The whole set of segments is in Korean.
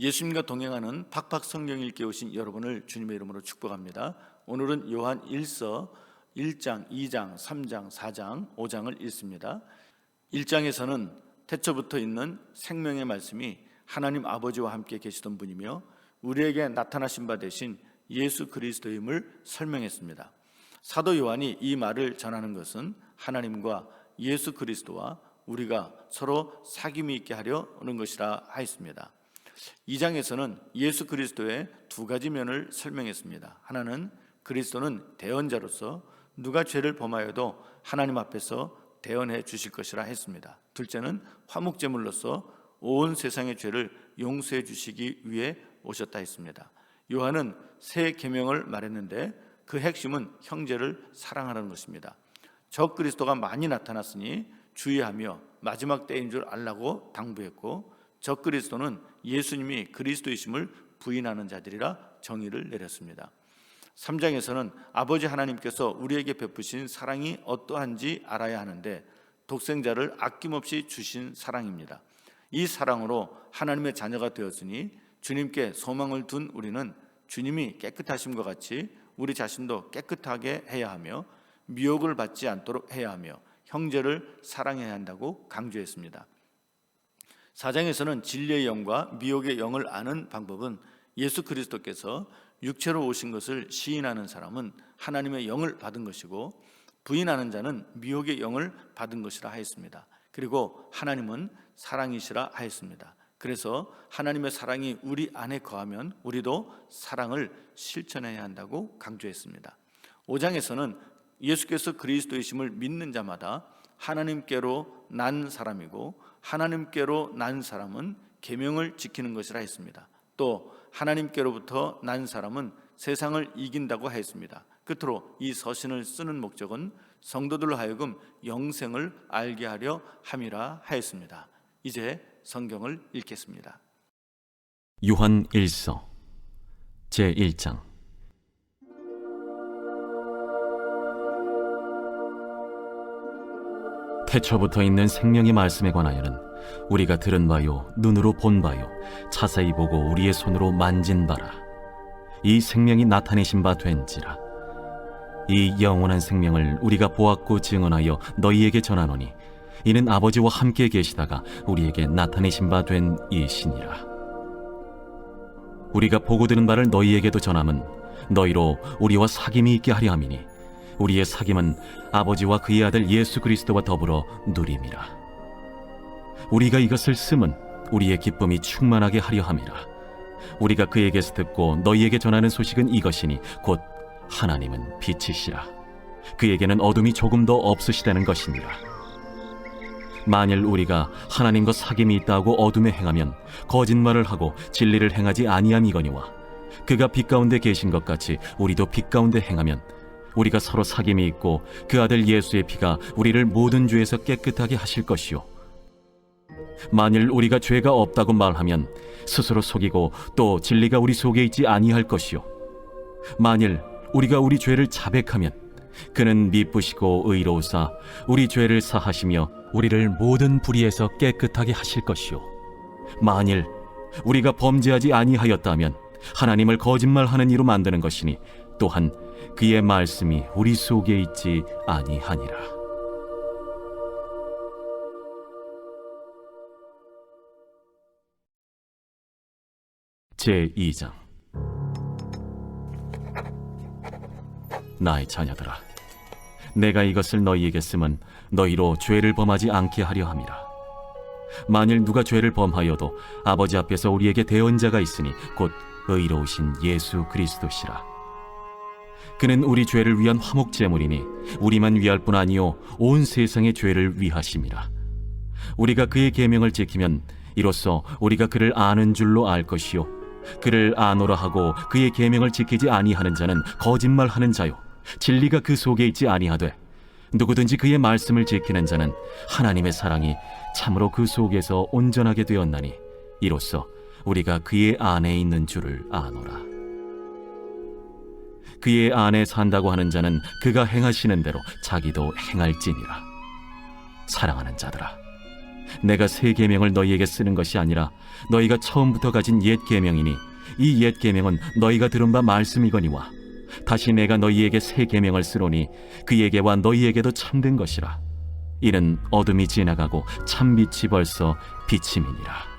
예수님과 동행하는 팍팍 성경 읽기 오신 여러분을 주님의 이름으로 축복합니다. 오늘은 요한 1서 1장, 2장, 3장, 4장, 5장을 읽습니다. 1장에서는 태초부터 있는 생명의 말씀이 하나님 아버지와 함께 계시던 분이며 우리에게 나타나신 바 되신 예수 그리스도임을 설명했습니다. 사도 요한이 이 말을 전하는 것은 하나님과 예수 그리스도와 우리가 서로 사귐이 있게 하려는 것이라 하였습니다. 2장에서는 예수 그리스도의 두 가지 면을 설명했습니다. 하나는 그리스도는 대언자로서 누가 죄를 범하여도 하나님 앞에서 대언해 주실 것이라 했습니다. 둘째는 화목제물로서 온 세상의 죄를 용서해 주시기 위해 오셨다 했습니다. 요한은 새 계명을 말했는데 그 핵심은 형제를 사랑하라는 것입니다. 적 그리스도가 많이 나타났으니 주의하며 마지막 때인 줄 알라고 당부했고, 적 그리스도는 예수님이 그리스도이심을 부인하는 자들이라 정의를 내렸습니다. 3장에서는 아버지 하나님께서 우리에게 베푸신 사랑이 어떠한지 알아야 하는데 독생자를 아낌없이 주신 사랑입니다. 이 사랑으로 하나님의 자녀가 되었으니 주님께 소망을 둔 우리는 주님이 깨끗하심과 같이 우리 자신도 깨끗하게 해야 하며 미혹을 받지 않도록 해야 하며 형제를 사랑해야 한다고 강조했습니다. 4장에서는 진리의 영과 미혹의 영을 아는 방법은 예수 그리스도께서 육체로 오신 것을 시인하는 사람은 하나님의 영을 받은 것이고 부인하는 자는 미혹의 영을 받은 것이라 하였습니다. 그리고 하나님은 사랑이시라 하였습니다. 그래서 하나님의 사랑이 우리 안에 거하면 우리도 사랑을 실천해야 한다고 강조했습니다. 5장에서는 예수께서 그리스도이심을 믿는 자마다 하나님께로 난 사람이고 하나님께로 난 사람은 계명을 지키는 것이라 했습니다. 또 하나님께로부터 난 사람은 세상을 이긴다고 하였습니다. 끝으로 이 서신을 쓰는 목적은 성도들로 하여금 영생을 알게 하려 함이라 하였습니다. 이제 성경을 읽겠습니다. 요한 1서 제1장. 태초부터 있는 생명의 말씀에 관하여는 우리가 들은 바요 눈으로 본 바요 자세히 보고 우리의 손으로 만진 바라. 이 생명이 나타내신 바 된지라. 이 영원한 생명을 우리가 보았고 증언하여 너희에게 전하노니 이는 아버지와 함께 계시다가 우리에게 나타내신 바 된 이시니라. 우리가 보고 들은 바를 너희에게도 전함은 너희로 우리와 사귐이 있게 하려 함이니 우리의 사귐은 아버지와 그의 아들 예수 그리스도와 더불어 누림이라. 우리가 이것을 쓰면 우리의 기쁨이 충만하게 하려 함이라. 우리가 그에게서 듣고 너희에게 전하는 소식은 이것이니 곧 하나님은 빛이시라. 그에게는 어둠이 조금도 없으시다는 것이니라. 만일 우리가 하나님과 사귐이 있다고 어둠에 행하면 거짓말을 하고 진리를 행하지 아니함이거니와 그가 빛 가운데 계신 것 같이 우리도 빛 가운데 행하면 우리가 서로 사귐이 있고 그 아들 예수의 피가 우리를 모든 죄에서 깨끗하게 하실 것이요, 만일 우리가 죄가 없다고 말하면 스스로 속이고 또 진리가 우리 속에 있지 아니할 것이요, 만일 우리가 우리 죄를 자백하면 그는 미쁘시고 의로우사 우리 죄를 사하시며 우리를 모든 불의에서 깨끗하게 하실 것이요, 만일 우리가 범죄하지 아니하였다면 하나님을 거짓말하는 이로 만드는 것이니 또한 그의 말씀이 우리 속에 있지 아니하니라. 제2장. 나의 자녀들아, 내가 이것을 너희에게 쓰면 너희로 죄를 범하지 않게 하려 함이라. 만일 누가 죄를 범하여도 아버지 앞에서 우리에게 대언자가 있으니 곧 의로우신 예수 그리스도시라. 그는 우리 죄를 위한 화목제물이니 우리만 위할 뿐 아니요 온 세상의 죄를 위하심이라. 우리가 그의 계명을 지키면 이로써 우리가 그를 아는 줄로 알 것이요, 그를 아노라 하고 그의 계명을 지키지 아니하는 자는 거짓말하는 자요 진리가 그 속에 있지 아니하되 누구든지 그의 말씀을 지키는 자는 하나님의 사랑이 참으로 그 속에서 온전하게 되었나니 이로써 우리가 그의 안에 있는 줄을 아노라. 그의 안에 산다고 하는 자는 그가 행하시는 대로 자기도 행할지니라. 사랑하는 자들아, 내가 새 계명을 너희에게 쓰는 것이 아니라 너희가 처음부터 가진 옛 계명이니 이 옛 계명은 너희가 들은 바 말씀이거니와 다시 내가 너희에게 새 계명을 쓰노니 그에게와 너희에게도 참된 것이라. 이는 어둠이 지나가고 참빛이 벌써 비침이니라.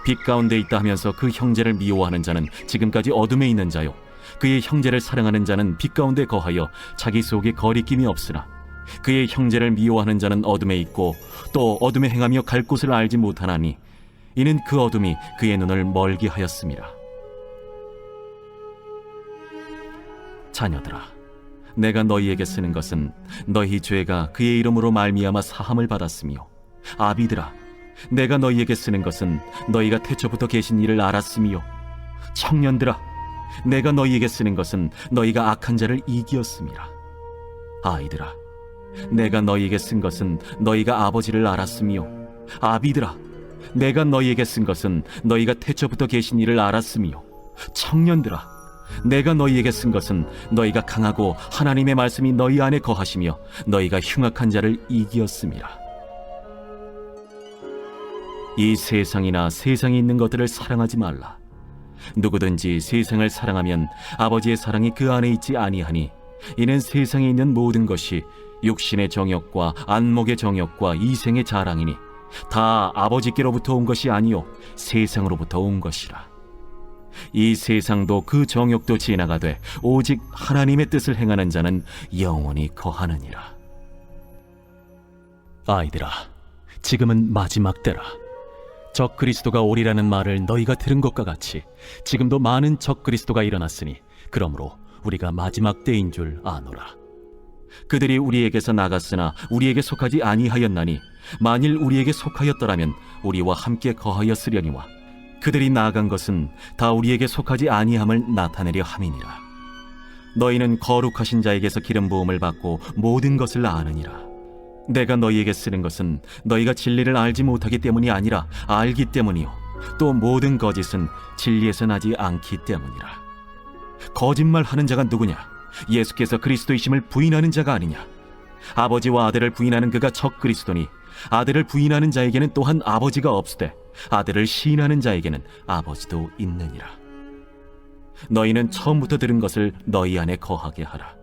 빛 가운데 있다 하면서 그 형제를 미워하는 자는 지금까지 어둠에 있는 자요, 그의 형제를 사랑하는 자는 빛 가운데 거하여 자기 속에 거리낌이 없으나 그의 형제를 미워하는 자는 어둠에 있고 또 어둠에 행하며 갈 곳을 알지 못하나니 이는 그 어둠이 그의 눈을 멀게 하였음이라. 자녀들아, 내가 너희에게 쓰는 것은 너희 죄가 그의 이름으로 말미암아 사함을 받았으며, 아비들아, 내가 너희에게 쓰는 것은 너희가 태초부터 계신 이를 알았으며, 청년들아, 내가 너희에게 쓰는 것은 너희가 악한 자를 이기었음이라. 아이들아, 내가 너희에게 쓴 것은 너희가 아버지를 알았으며, 아비들아, 내가 너희에게 쓴 것은 너희가 태초부터 계신 이를 알았으며, 청년들아, 내가 너희에게 쓴 것은 너희가 강하고 하나님의 말씀이 너희 안에 거하시며 너희가 흉악한 자를 이기었음이라. 이 세상이나 세상에 있는 것들을 사랑하지 말라. 누구든지 세상을 사랑하면 아버지의 사랑이 그 안에 있지 아니하니 이는 세상에 있는 모든 것이 육신의 정욕과 안목의 정욕과 이생의 자랑이니 다 아버지께로부터 온 것이 아니요 세상으로부터 온 것이라. 이 세상도 그 정욕도 지나가되 오직 하나님의 뜻을 행하는 자는 영원히 거하느니라. 아이들아, 지금은 마지막 때라. 적 그리스도가 오리라는 말을 너희가 들은 것과 같이 지금도 많은 적 그리스도가 일어났으니 그러므로 우리가 마지막 때인 줄 아노라. 그들이 우리에게서 나갔으나 우리에게 속하지 아니하였나니 만일 우리에게 속하였더라면 우리와 함께 거하였으려니와 그들이 나아간 것은 다 우리에게 속하지 아니함을 나타내려 함이니라. 너희는 거룩하신 자에게서 기름 부음을 받고 모든 것을 아느니라. 내가 너희에게 쓰는 것은 너희가 진리를 알지 못하기 때문이 아니라 알기 때문이요 또 모든 거짓은 진리에서 나지 않기 때문이라. 거짓말하는 자가 누구냐? 예수께서 그리스도이심을 부인하는 자가 아니냐? 아버지와 아들을 부인하는 그가 적 그리스도니 아들을 부인하는 자에게는 또한 아버지가 없으되 아들을 시인하는 자에게는 아버지도 있느니라. 너희는 처음부터 들은 것을 너희 안에 거하게 하라.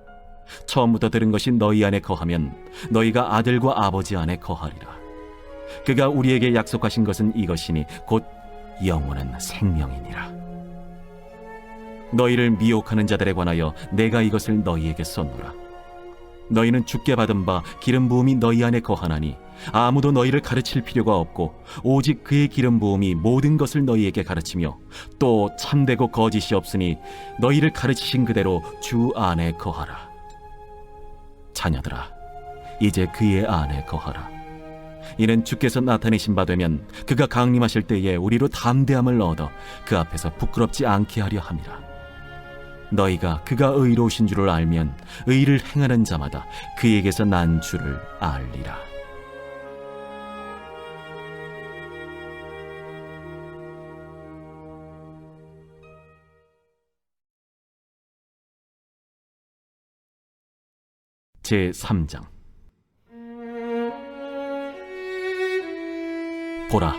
처음부터 들은 것이 너희 안에 거하면 너희가 아들과 아버지 안에 거하리라. 그가 우리에게 약속하신 것은 이것이니 곧 영원한 생명이니라. 너희를 미혹하는 자들에 관하여 내가 이것을 너희에게 썼노라. 너희는 주께 받은 바 기름 부음이 너희 안에 거하나니 아무도 너희를 가르칠 필요가 없고 오직 그의 기름 부음이 모든 것을 너희에게 가르치며 또 참되고 거짓이 없으니 너희를 가르치신 그대로 주 안에 거하라. 자녀들아, 이제 그의 안에 거하라. 이는 주께서 나타내신 바 되면 그가 강림하실 때에 우리로 담대함을 얻어 그 앞에서 부끄럽지 않게 하려 함이라. 너희가 그가 의로우신 줄을 알면 의를 행하는 자마다 그에게서 난 줄을 알리라. 제3장. 보라,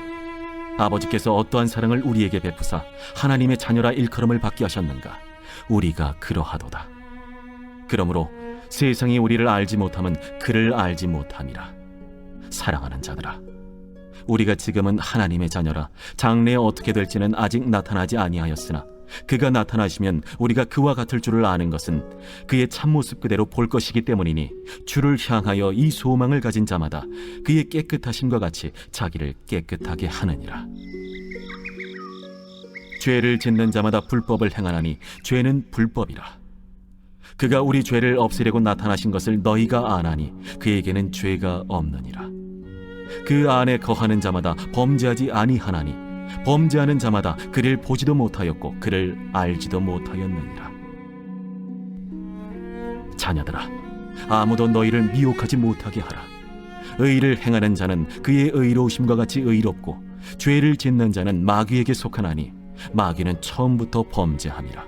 아버지께서 어떠한 사랑을 우리에게 베푸사 하나님의 자녀라 일컬음을 받게 하셨는가? 우리가 그러하도다. 그러므로 세상이 우리를 알지 못함은 그를 알지 못함이라. 사랑하는 자들아, 우리가 지금은 하나님의 자녀라. 장래에 어떻게 될지는 아직 나타나지 아니하였으나 그가 나타나시면 우리가 그와 같을 줄을 아는 것은 그의 참모습 그대로 볼 것이기 때문이니 주를 향하여 이 소망을 가진 자마다 그의 깨끗하심과 같이 자기를 깨끗하게 하느니라. 죄를 짓는 자마다 불법을 행하나니 죄는 불법이라. 그가 우리 죄를 없애려고 나타나신 것을 너희가 아나니 그에게는 죄가 없느니라. 그 안에 거하는 자마다 범죄하지 아니하나니 범죄하는 자마다 그를 보지도 못하였고 그를 알지도 못하였느니라. 자녀들아, 아무도 너희를 미혹하지 못하게 하라. 의를 행하는 자는 그의 의로우심과 같이 의롭고 죄를 짓는 자는 마귀에게 속하나니 마귀는 처음부터 범죄함이라.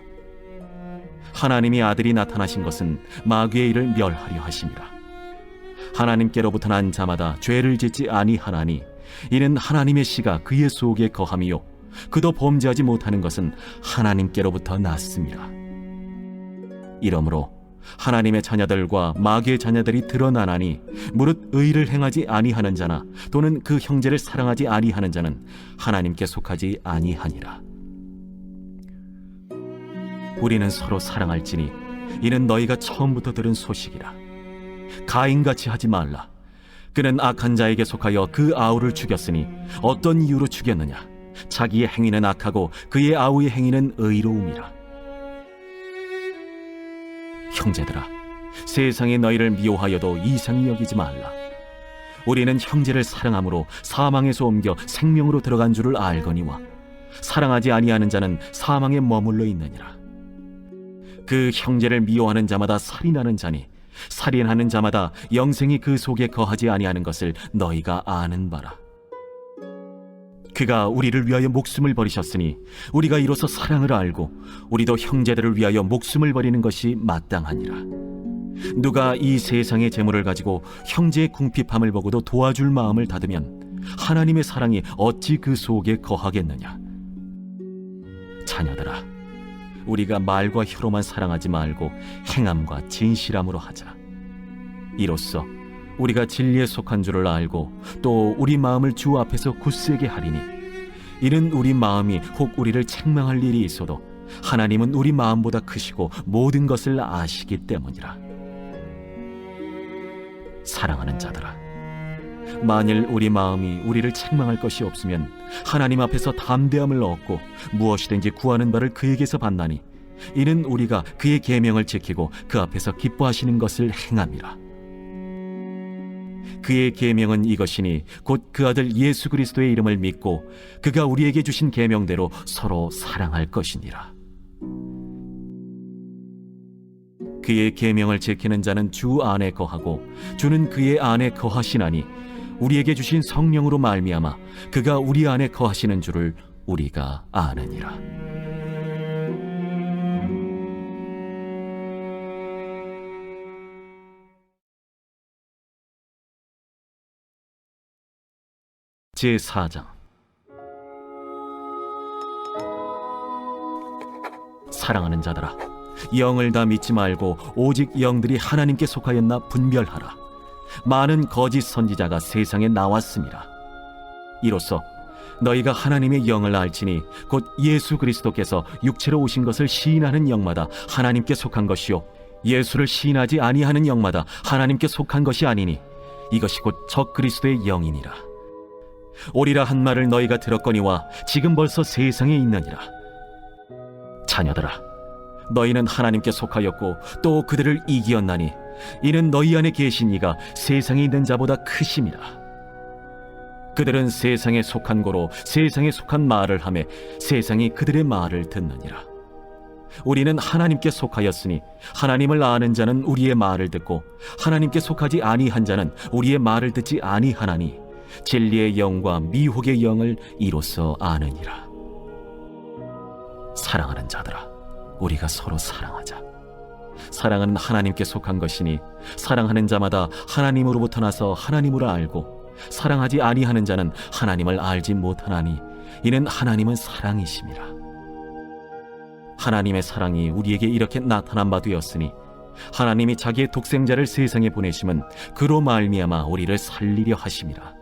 하나님이 아들이 나타나신 것은 마귀의 일을 멸하려 하심이라. 하나님께로부터 난 자마다 죄를 짓지 아니하나니 이는 하나님의 씨가 그의 속에 거함이요 그도 범죄하지 못하는 것은 하나님께로부터 났습니다. 이러므로 하나님의 자녀들과 마귀의 자녀들이 드러나나니 무릇 의를 행하지 아니하는 자나 또는 그 형제를 사랑하지 아니하는 자는 하나님께 속하지 아니하니라. 우리는 서로 사랑할지니 이는 너희가 처음부터 들은 소식이라. 가인같이 하지 말라. 그는 악한 자에게 속하여 그 아우를 죽였으니 어떤 이유로 죽였느냐? 자기의 행위는 악하고 그의 아우의 행위는 의로움이라. 형제들아, 세상이 너희를 미워하여도 이상히 여기지 말라. 우리는 형제를 사랑함으로 사망에서 옮겨 생명으로 들어간 줄을 알거니와 사랑하지 아니하는 자는 사망에 머물러 있느니라. 그 형제를 미워하는 자마다 살인하는 자니 살인하는 자마다 영생이 그 속에 거하지 아니하는 것을 너희가 아는 바라. 그가 우리를 위하여 목숨을 버리셨으니 우리가 이로써 사랑을 알고 우리도 형제들을 위하여 목숨을 버리는 것이 마땅하니라. 누가 이 세상의 재물을 가지고 형제의 궁핍함을 보고도 도와줄 마음을 닫으면 하나님의 사랑이 어찌 그 속에 거하겠느냐. 자녀들아, 우리가 말과 혀로만 사랑하지 말고 행함과 진실함으로 하자. 이로써 우리가 진리에 속한 줄을 알고 또 우리 마음을 주 앞에서 굳세게 하리니 이는 우리 마음이 혹 우리를 책망할 일이 있어도 하나님은 우리 마음보다 크시고 모든 것을 아시기 때문이라. 사랑하는 자들아, 만일 우리 마음이 우리를 책망할 것이 없으면 하나님 앞에서 담대함을 얻고 무엇이든지 구하는 바를 그에게서 받나니 이는 우리가 그의 계명을 지키고 그 앞에서 기뻐하시는 것을 행함이라. 그의 계명은 이것이니 곧 그 아들 예수 그리스도의 이름을 믿고 그가 우리에게 주신 계명대로 서로 사랑할 것이니라. 그의 계명을 지키는 자는 주 안에 거하고 주는 그의 안에 거하시나니 우리에게 주신 성령으로 말미암아 그가 우리 안에 거하시는 줄을 우리가 아느니라. 제4장. 사랑하는 자들아, 영을 다 믿지 말고 오직 영들이 하나님께 속하였나 분별하라. 많은 거짓 선지자가 세상에 나왔습니다. 이로써 너희가 하나님의 영을 알지니 곧 예수 그리스도께서 육체로 오신 것을 시인하는 영마다 하나님께 속한 것이요 예수를 시인하지 아니하는 영마다 하나님께 속한 것이 아니니 이것이 곧 적 그리스도의 영이니라. 오리라 한 말을 너희가 들었거니와 지금 벌써 세상에 있느니라. 자녀들아, 너희는 하나님께 속하였고 또 그들을 이기었나니 이는 너희 안에 계신 이가 세상에 있는 자보다 크심이라. 그들은 세상에 속한 고로 세상에 속한 말을 하매 세상이 그들의 말을 듣느니라. 우리는 하나님께 속하였으니 하나님을 아는 자는 우리의 말을 듣고 하나님께 속하지 아니한 자는 우리의 말을 듣지 아니하나니 진리의 영과 미혹의 영을 이로써 아느니라. 사랑하는 자들아, 우리가 서로 사랑하자. 사랑은 하나님께 속한 것이니 사랑하는 자마다 하나님으로부터 나서 하나님으로 알고 사랑하지 아니하는 자는 하나님을 알지 못하나니 이는 하나님은 사랑이심이라. 하나님의 사랑이 우리에게 이렇게 나타난 바 되었으니 하나님이 자기의 독생자를 세상에 보내심은 그로 말미암아 우리를 살리려 하심이라.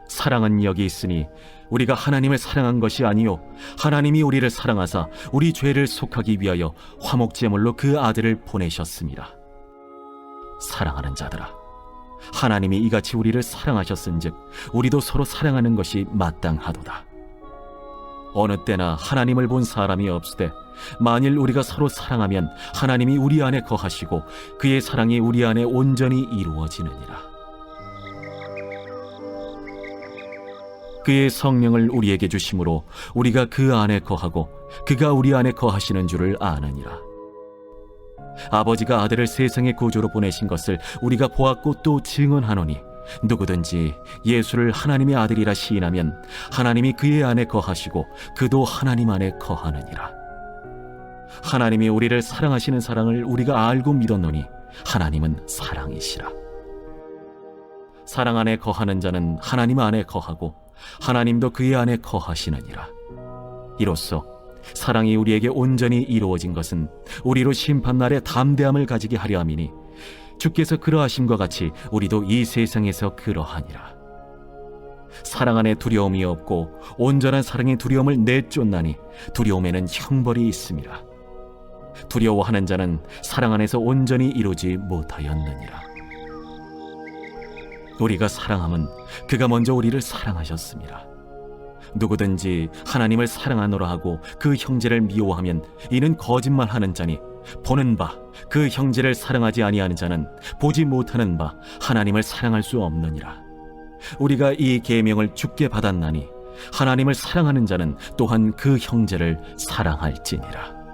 사랑은 여기 있으니 우리가 하나님을 사랑한 것이 아니요 하나님이 우리를 사랑하사 우리 죄를 속하기 위하여 화목제물로 그 아들을 보내셨습니다. 사랑하는 자들아, 하나님이 이같이 우리를 사랑하셨은즉 우리도 서로 사랑하는 것이 마땅하도다. 어느 때나 하나님을 본 사람이 없으되 만일 우리가 서로 사랑하면 하나님이 우리 안에 거하시고 그의 사랑이 우리 안에 온전히 이루어지느니라. 그의 성령을 우리에게 주심으로 우리가 그 안에 거하고 그가 우리 안에 거하시는 줄을 아느니라. 아버지가 아들을 세상의 구주로 보내신 것을 우리가 보았고 또 증언하노니 누구든지 예수를 하나님의 아들이라 시인하면 하나님이 그의 안에 거하시고 그도 하나님 안에 거하느니라. 하나님이 우리를 사랑하시는 사랑을 우리가 알고 믿었노니 하나님은 사랑이시라. 사랑 안에 거하는 자는 하나님 안에 거하고 하나님도 그의 안에 거하시느니라. 이로써 사랑이 우리에게 온전히 이루어진 것은 우리로 심판날에 담대함을 가지게 하려 함이니 주께서 그러하심과 같이 우리도 이 세상에서 그러하니라. 사랑 안에 두려움이 없고 온전한 사랑의 두려움을 내쫓나니 두려움에는 형벌이 있음이라. 두려워하는 자는 사랑 안에서 온전히 이루지 못하였느니라. 우리가 사랑함은 그가 먼저 우리를 사랑하셨습니다. 누구든지 하나님을 사랑하노라 하고 그 형제를 미워하면 이는 거짓말하는 자니 보는 바 그 형제를 사랑하지 아니하는 자는 보지 못하는 바 하나님을 사랑할 수 없느니라. 우리가 이 계명을 주께 받았나니 하나님을 사랑하는 자는 또한 그 형제를 사랑할지니라.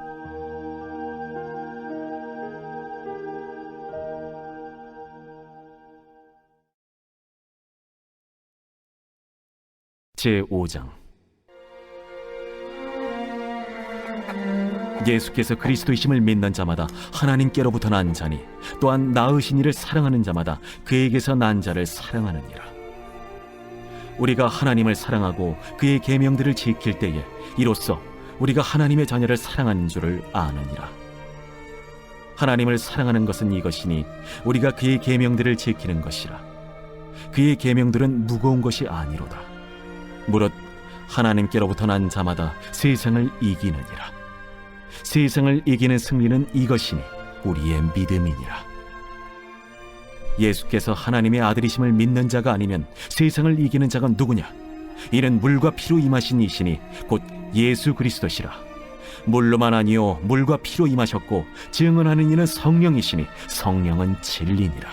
제5장. 예수께서 그리스도이심을 믿는 자마다 하나님께로부터 난 자니 또한 낳으신 이를 사랑하는 자마다 그에게서 난 자를 사랑하느니라. 우리가 하나님을 사랑하고 그의 계명들을 지킬 때에 이로써 우리가 하나님의 자녀를 사랑하는 줄을 아느니라. 하나님을 사랑하는 것은 이것이니 우리가 그의 계명들을 지키는 것이라. 그의 계명들은 무거운 것이 아니로다. 무릇 하나님께로부터 난 자마다 세상을 이기느니라. 세상을 이기는 승리는 이것이니 우리의 믿음이니라. 예수께서 하나님의 아들이심을 믿는 자가 아니면 세상을 이기는 자가 누구냐? 이는 물과 피로 임하신 이시니 곧 예수 그리스도시라. 물로만 아니요 물과 피로 임하셨고 증언하는 이는 성령이시니 성령은 진리니라.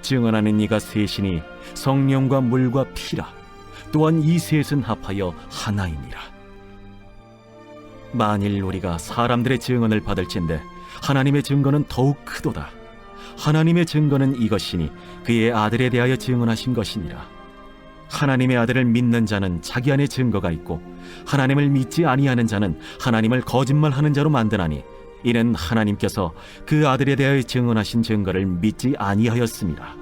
증언하는 이가 셋이니 성령과 물과 피라. 또한 이 셋은 합하여 하나이니라. 만일 우리가 사람들의 증언을 받을진대 하나님의 증거는 더욱 크도다. 하나님의 증거는 이것이니 그의 아들에 대하여 증언하신 것이니라. 하나님의 아들을 믿는 자는 자기 안에 증거가 있고 하나님을 믿지 아니하는 자는 하나님을 거짓말하는 자로 만드나니 이는 하나님께서 그 아들에 대하여 증언하신 증거를 믿지 아니하였습니다.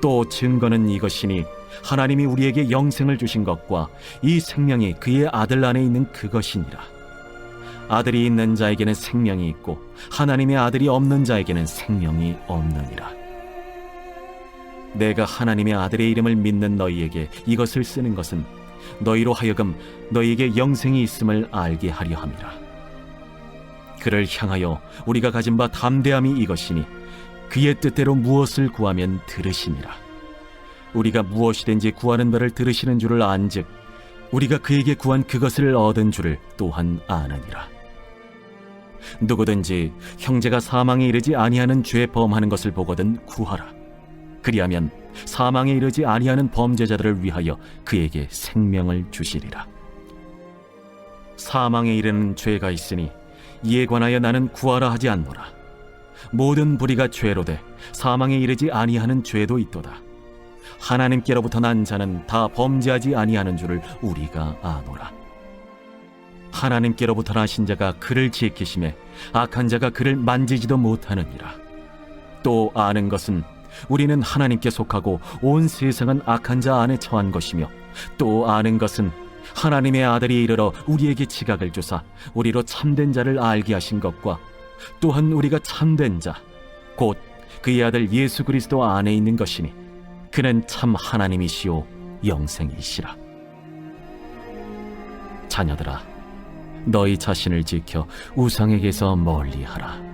또 증거는 이것이니 하나님이 우리에게 영생을 주신 것과 이 생명이 그의 아들 안에 있는 그것이니라. 아들이 있는 자에게는 생명이 있고 하나님의 아들이 없는 자에게는 생명이 없느니라. 내가 하나님의 아들의 이름을 믿는 너희에게 이것을 쓰는 것은 너희로 하여금 너희에게 영생이 있음을 알게 하려 함이라. 그를 향하여 우리가 가진 바 담대함이 이것이니 그의 뜻대로 무엇을 구하면 들으시니라. 우리가 무엇이든지 구하는 바를 들으시는 줄을 안즉 우리가 그에게 구한 그것을 얻은 줄을 또한 아느니라. 누구든지 형제가 사망에 이르지 아니하는 죄 범하는 것을 보거든 구하라. 그리하면 사망에 이르지 아니하는 범죄자들을 위하여 그에게 생명을 주시리라. 사망에 이르는 죄가 있으니 이에 관하여 나는 구하라 하지 않노라. 모든 불의가 죄로되 사망에 이르지 아니하는 죄도 있도다. 하나님께로부터 난 자는 다 범죄하지 아니하는 줄을 우리가 아노라. 하나님께로부터 나신 자가 그를 지키심에 악한 자가 그를 만지지도 못하느니라. 또 아는 것은 우리는 하나님께 속하고 온 세상은 악한 자 안에 처한 것이며 또 아는 것은 하나님의 아들이 이르러 우리에게 지각을 주사 우리로 참된 자를 알게 하신 것과 또한 우리가 참된 자 곧 그의 아들 예수 그리스도 안에 있는 것이니 그는 참 하나님이시오 영생이시라. 자녀들아, 너희 자신을 지켜 우상에게서 멀리하라.